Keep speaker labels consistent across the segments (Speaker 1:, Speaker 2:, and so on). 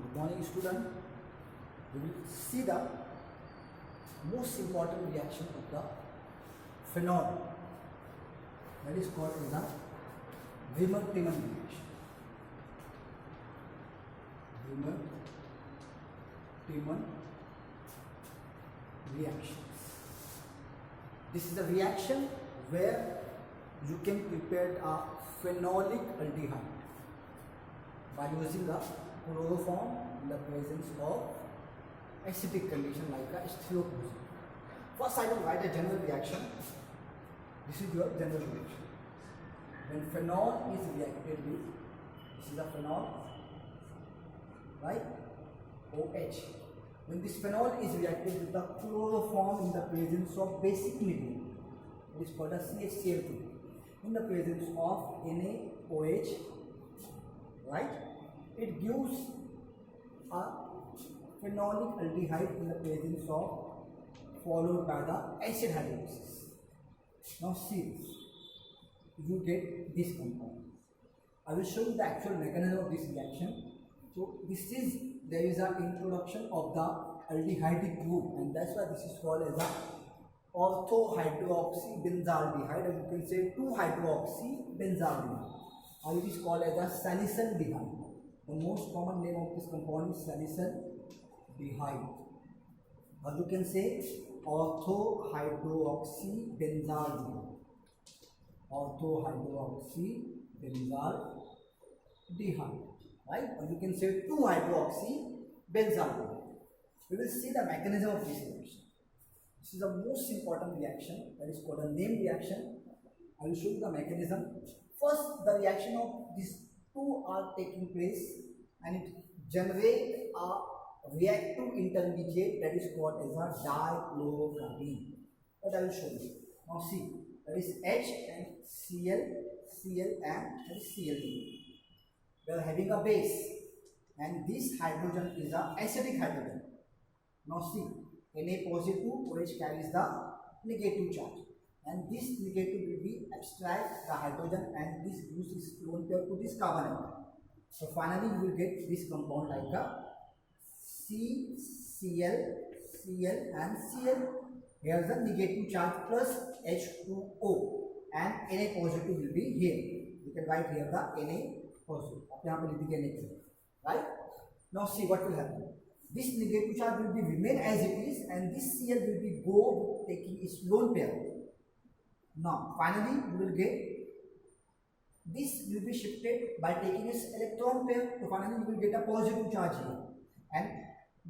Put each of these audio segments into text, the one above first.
Speaker 1: Good morning, student. We will see the most important reaction of the phenol, that is called as the Wimmer-Tiemann reaction. Wimmer-Tiemann reactions. This is the reaction where you can prepare a phenolic aldehyde by using the chloroform in the presence of acidic condition like a stereochrosis. First, I will write a general reaction. This is your general reaction. When phenol is reacted with, this is a phenol, right? OH. When this phenol is reacted with the chloroform in the presence of basic medium, it is called a CHCl2. In the presence of NaOH, right? It gives a phenolic aldehyde in the presence of, followed by the acid hydrolysis. Now see this. You get this compound. I will show you the actual mechanism of this reaction. So there is an introduction of the aldehydic group, and that's why this is called as a orthohydroxybenzaldehyde, or you can say 2-hydroxybenzaldehyde, or it is called as a salicyldehyde. The most common name of this compound is salicyldehyde, or you can say orthohydroxybenzaldehyde. Orthohydroxybenzaldehyde, right? Or you can say 2-hydroxybenzaldehyde. We will see the mechanism of this reaction. This is the most important reaction, that is called a name reaction. I will show you the mechanism. First, the reaction of these two are taking place and it generates a reactive intermediate that is called as a dichlorocarbene. But I will show you. Now see, that is H and Cl, Cl and Cl2. We are having a base and this hydrogen is an acidic hydrogen. Now see, Na positive, OH carries the negative charge, and this negative will be abstract the hydrogen and this gives its lone pair to this carbon atom. So finally you will get this compound like a CCl, Cl and Cl. Here is the negative charge plus H2O and Na positive will be here. You can write here the Na positive. Right? Now see what will happen. This negative charge will be remain as it is, and this Cl will be go taking its lone pair. Now finally you will get this will be shifted by taking its electron pair. So finally you will get a positive charge here, and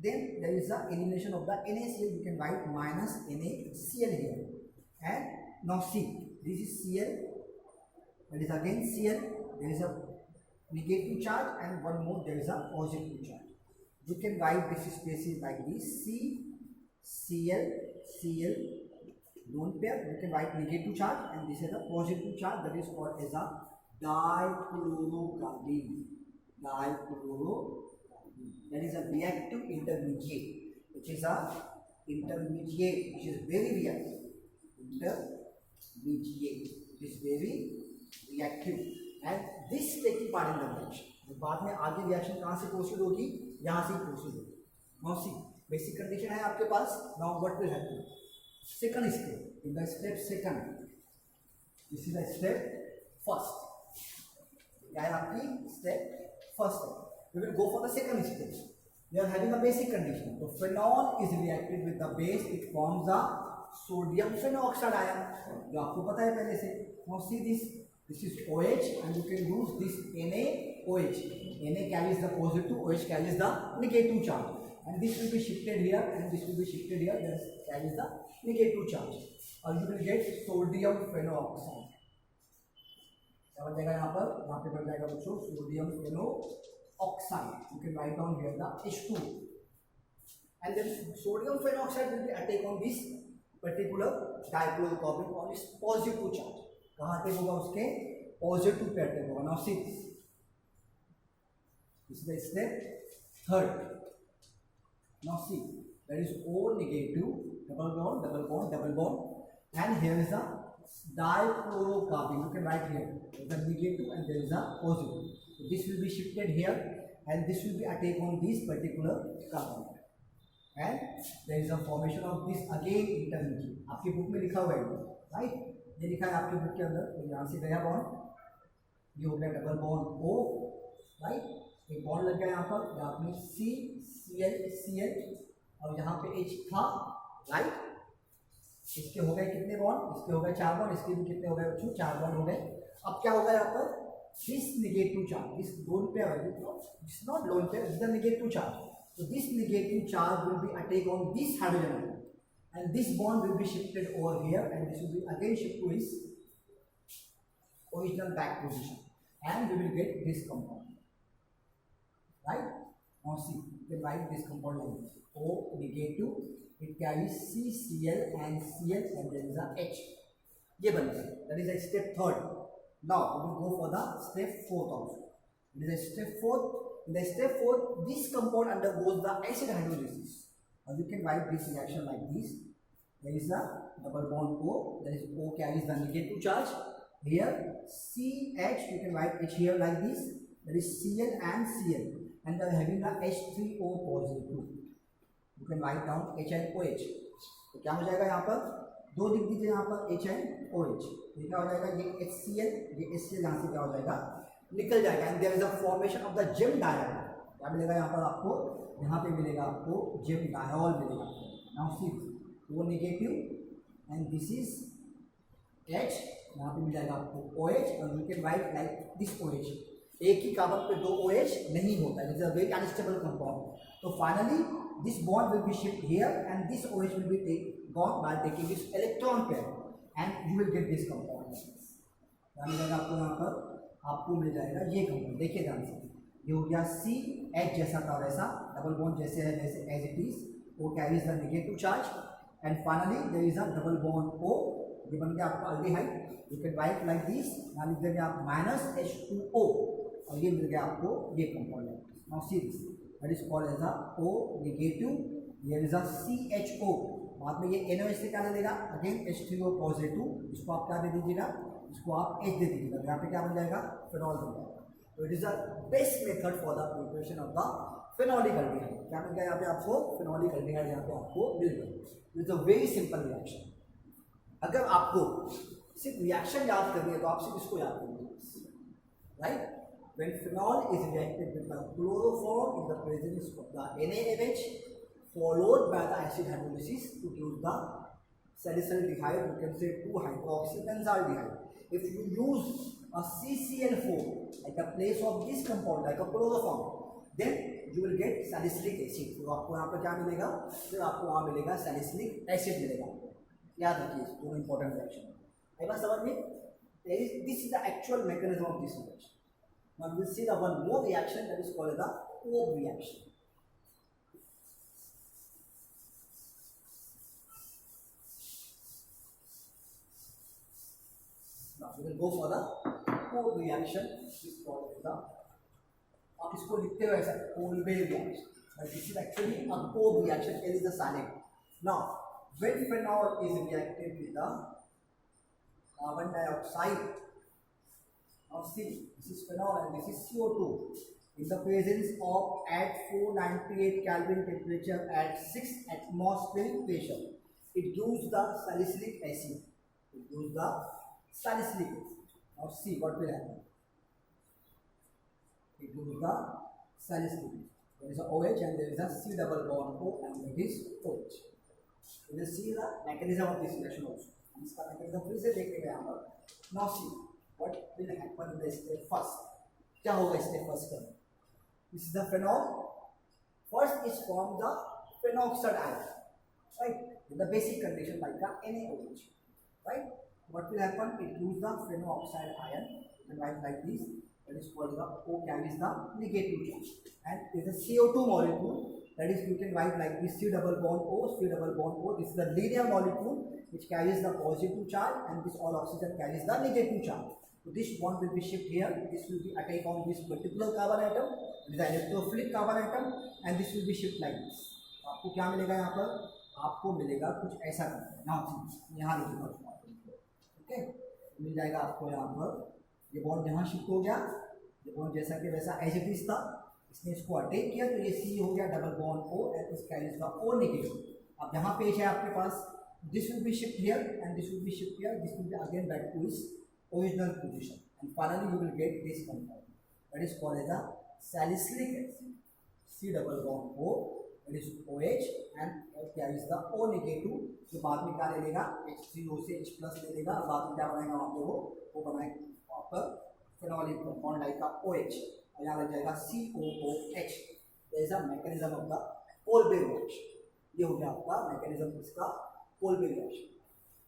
Speaker 1: then there is a elimination of the NaCl. You can write minus NaCl here. And now see, this is Cl, that is again Cl. There is a negative charge and one more, there is a positive charge. You can write this spaces like this: C, Cl, Cl, lone pair. You can write negative charge and this is a positive charge, that is called as a dichlorocarbene. That is a reactive intermediate, which is very reactive. Intermediate is very reactive, and this taking part in the reaction. बाद में आगे reaction कहाँ से proceed होगी, यहाँ से proceed होगी. Now see, basic condition है आपके पास. Now what will happen? Second step. In the step second, this is the step first. क्या है आपकी step first? We will go for the second step. We are having a basic condition. So phenol is reacted with the base. It forms a sodium phenoxide ion. जो आपको पता है पहले से. Now see this. This is OH and you can use this NaOH. Na carries the positive, OH carries the negative charge. And this will be shifted here and this will be shifted here. That carries the negative charge. Or you will get sodium phenoxide. क्या बन जाएगा यहाँ पे बन जाएगा बच्चों sodium phenoxide. You can write down here the H2. And then sodium phenoxide will be attack on this particular dichlorocarbene on its positive charge. कहाँ attack होगा, उसके पॉजिटिव पे अटैक होगा. Now see this is the step third. Now see that is O negative, double bond, and here is the dichlorocarbene. You can write here there is a negative and there is a positive. So this will be shifted here and this will be attack on this particular carbon and there is a formation of this again intermediate. आपकी book में लिखा हुआ है right, ये लिखा है आपकी book के अंदर। तो यहाँ से गया बॉन्ड, ये हो गया डबल बॉन्ड O राइट, एक बॉन्ड लग गया यहाँ पर, यहाँ पे CCl और यहाँ पे H था राइट। इसके हो गए कितने बॉन्ड, इसके हो गए 4 बॉन्ड, इसके भी कितने हो गए बच्चों 4 बॉन्ड हो गए। अब क्या होगा यहाँ पर, this negative charge, this lone pair, this not lone pair, this the negative charge, so this negative charge will be attack on this hydrogen atom and this bond will be shifted over here and this will be again shift to its original back position and we will get this compound right. Now see, we can write this compound like this, O negative, it carries CCl and Cl and there is a H, ये बन गया, that is a step 3rd. Now we will go for the step 4th also. It is a step 4th. In the step 4th, this compound undergoes the acid hydrolysis. Or you can write this reaction like this. There is a double bond O. There is O carries the negative charge. Here CH, you can write H here like this. There is Cl and Cl, and they are having the H3O positive. You can write down H and OH. तो क्या हो जाएगा यहाँ पर, दो लिख दीजिए यहाँ पर H and OH. ये क्या हो जाएगा, ये HCl, ये HCl यहाँ से क्या हो जाएगा, निकल जाएगा and there is a formation of the gem diol. क्या मिलेगा यहाँ पर आपको, यहाँ पे मिलेगा आपको जिम डायल मिलेगा। Now see O negative and this is H, यहाँ पे मिल जाएगा आपको OH और you can write like this OH। एक ही कार्बन पे 2 OH नहीं होता है, it is a very unstable compound. तो finally this bond will be shift here and this OH will be gone by taking this electron pair and you will get this compound. क्या मिलेगा आपको यहाँ पर, आपको मिल जाएगा ये कंपाउंड। देखिए ध्यान से, ये हो गया CH जैसा था वैसा, डबल बॉन्ड जैसे है वैसे एज इट इज, वो carries the negative charge and finally there is a double bond O, ये बन गया आपका aldehyde. You can write like this, यहाँ लिख देंगे आप -H2O और ये मिल गया आपको ये compound. Now see this, that is called as a O negative, here is a CHO। बाद में ये NOH से क्या ले लेगा, अगेन H3O पॉजिटिव, इसको आप क्या दे दीजिएगा, इसको आप H दे दीजिएगा, यहाँ पे क्या बन जाएगा, फिनॉल बन जाएगा। तो it is the best method for the preparation of the phenolic aldehyde. क्या मिल गया यहाँ पे आपको, फिनॉलिक अल्डिहाइड यहाँ पे आपको मिल गया। It is a very simple reaction. अगर आपको सिर्फ रिएक्शन याद करनी है तो आप सिर्फ इसको याद करिए right. When phenol is reacted with the chloroform in the presence of the NaNH followed by the acid hydrolysis to produce the salicylaldehyde, you can say 2-hydroxybenzaldehyde. If you use a CCl4 at the place of this compound like a chloroform, then you will get salicylic acid. तो आपको यहाँ पर क्या मिलेगा, फिर आपको वहाँ मिलेगा salicylic acid मिलेगा। याद रखिए दोनों इंपॉर्टेंट रिएक्शन। एक बार समझ में, this is the actual mechanism of this reaction. Now we will see the one more reaction that is called the Cobb reaction. Now we will go for the Cobb reaction. This is called the, आप इसको लिखते हो ऐसा Kolbe reaction, but this is actually a Cobb reaction. L is the silent. Now when phenol is reacted with the carbon dioxide, now see, this is phenol and this is CO2 in the presence of at 498 Kelvin temperature at 6 atmospheric pressure. It gives the salicylic acid. It gives the salicylic acid. Now see what will happen. It gives the salicylic acid. There is a OH and there is a C double bond O and it is OH. You will see the mechanism of this reaction also. इसका mechanism फिर से देखेंगे यहाँ पर. Now see what will happen in the step first. क्या होगा step first का? This is the phenol. First is formed the phenoxide ion, right? In the basic condition like the NaOH, right? What will happen? It gives the phenoxide ion and write like this. That is called the O carries the negative charge, and there is a CO2 molecule. That is, you can write like this: C double bond O, C double bond O. This is the linear molecule which carries the positive charge, and this all oxygen carries the negative charge. So this bond will be shipped here. This will be attack on this particular carbon atom. It is an electrophilic carbon atom, and this will be shipped like this. आपको क्या मिलेगा यहाँ पर? आपको मिलेगा कुछ ऐसा करना। यहाँ लिखूंगा, ओके, मिल जाएगा आपको यहाँ पर। ये बॉन्ड यहाँ शिफ्ट हो गया, ये बॉन्ड जैसा कि वैसा एज इट इज था, इसने इसको अटैक किया तो ये C हो गया double bond O and is carries the O negative. अब यहाँ पेज है आपके पास, this will be shift here and this will be shift here, this will be again back to its original position and finally you will get this compound that is called as a salicylic acid, C double bond O that is OH and carries the O negative, जो बाद में क्या ले लेगा H3O से H plus ले लेगा, बाद में क्या बनाएगा वहाँ पे वो बनाएगा वहाँ पर phenolic compound like a OH और यहाँ लग जाएगा COOH। there is a mechanism of the Kolbe reaction, ये हो गया आपका mechanism इसका Kolbe reaction।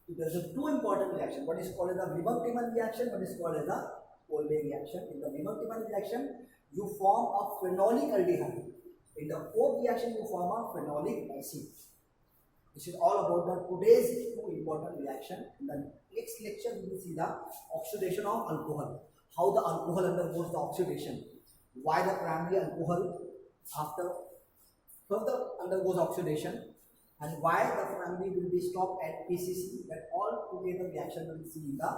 Speaker 1: So there is a two important reaction, what is called as the Wieber-Tiemann reaction, what is called as the Kolbe reaction। in the Wieber-Tiemann reaction you form a phenolic aldehyde, in the O reaction you form a phenolic acid। This is all about the today's two important reaction। In the next lecture we will see the oxidation of alcohol, how the alcohol undergoes the oxidation, why the primary alcohol after further undergoes oxidation, and why the primary will be stopped at PCC। that all together reaction we will see in the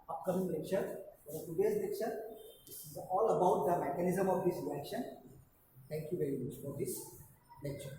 Speaker 1: upcoming lecture। For today's lecture this is all about the mechanism of this reaction। Thank you very much for this lecture।